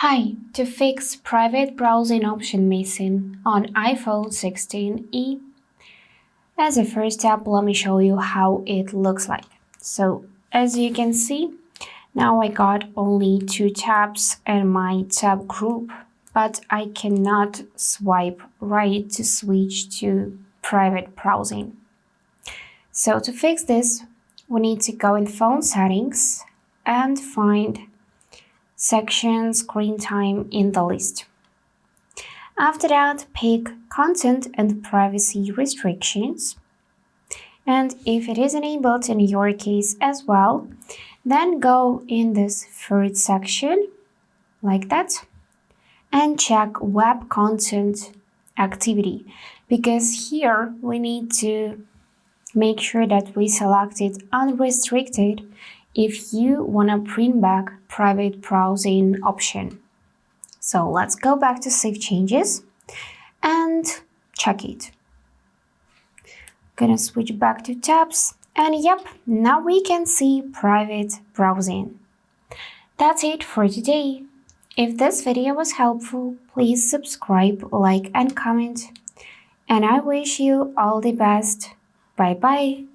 Hi, to fix private browsing option missing on iPhone 16e. As a first step, let me show you how it looks like. So, as you can see, now I got only 2 tabs in my tab group, but I cannot swipe right to switch to private browsing. So to fix this, we need to go in phone settings and find section screen time in the list. After that, pick content and privacy restrictions. And if it is enabled in your case as well, then go in this third section like that and check web content activity, because here we need to make sure that we selected unrestricted if you want to bring back private browsing option. So let's go back to save changes and check it. Gonna switch back to tabs, and yep, now we can see private browsing. That's it for today. If this video was helpful, please subscribe, like and comment. And I wish you all the best. Bye bye.